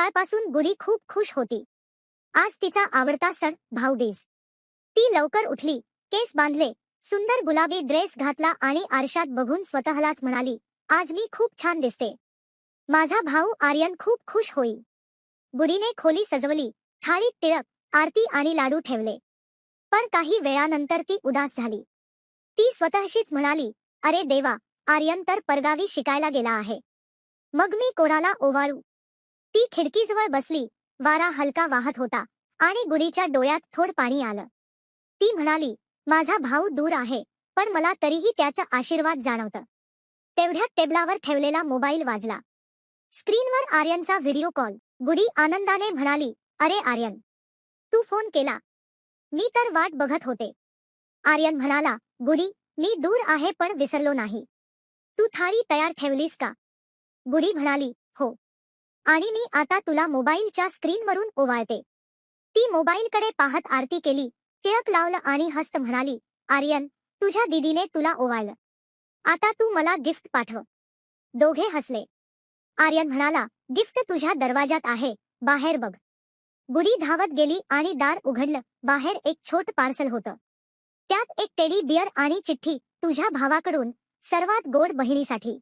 सकाळपासून गुडी खूप खुश होती. आज तिचा आवडता सण भाऊबीज. ती लवकर उठली, केस बांधले, सुंदर गुलाबी ड्रेस घातला आणि आरशात बघून स्वतःलाच म्हणाली, आज मी खूप छान दिसते. माझा भाऊ आर्यन खूप खुश होईल. गुडीने खोली सजवली, थाळीत तिळक, आरती आणि लाडू ठेवले. पण काही वेळानंतर ती उदास झाली. ती स्वतःशीच म्हणाली, अरे देवा, आर्यन तर परगावी शिकायला गेला आहे. मग मी कोणाला ओवाळू? ती खिडकीजवळ बसली. वारा हलका वाहत होता आणि गुडीच्या डोळ्यात थोड पाणी आलं. ती म्हणाली, माझा भाऊ दूर आहे, पण मला तरीही त्याचा आशीर्वाद जाणवतं. तेवढ्यात टेबलावर ठेवलेला मोबाईल वाजला. स्क्रीनवर आर्यनचा व्हिडिओ कॉल. गुडी आनंदाने म्हणाली, अरे आर्यन, तू फोन केला. मी तर वाट बघत होते. आर्यन म्हणाला, गुडी, मी दूर आहे पण विसरलो नाही. तू थाळी तयार ठेवलीस का? गुडी म्हणाली, हो. आणि मी आता तुला मोबाईलच्या स्क्रीनवरून ओवाळते. ती मोबाईलकडे पाहत आरती केली, टिळक लावलं आणि हस्त म्हणाली, आर्यन, तुझ्या दीदीने तुला ओवाळलं. आता तू मला गिफ्ट पाठव. दोघे हसले. आर्यन म्हणाला, गिफ्ट तुझ्या दरवाजात आहे, बाहेर बघ. गुडी धावत गेली आणि दार उघडलं. बाहेर एक छोट पार्सल होतं. त्यात एक टेडी बियर आणि चिठ्ठी, तुझ्या भावाकडून, सर्वात गोड बहिणीसाठी.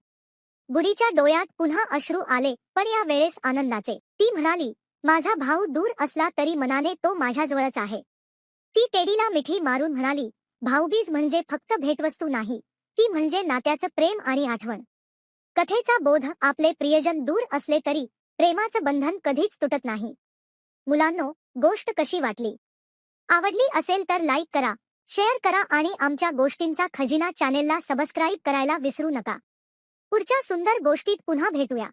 गुडीच्या डोळ्यात पुन्हा अश्रू आले, पण या वेळेस आनंदाचे. ती म्हणाली, माझा भाऊ दूर असला तरी मनाने तो माझ्याजवळच आहे. ती टेडीला मिठी मारून म्हणाली, भाऊबीज म्हणजे फक्त भेटवस्तू नाही, ती म्हणजे नात्याचं प्रेम आणि आठवण. कथेचा बोध, आपले प्रियजन दूर असले तरी प्रेमाचं बंधन कधीच तुटत नाही. मुलांनो, गोष्ट कशी वाटली? आवडली असेल तर लाईक करा, शेअर करा आणि आमच्या गोष्टींचा खजिना चॅनेलला सबस्क्राईब करायला विसरू नका. पुढच्या सुंदर गोष्टीत पुन्हा भेटूया.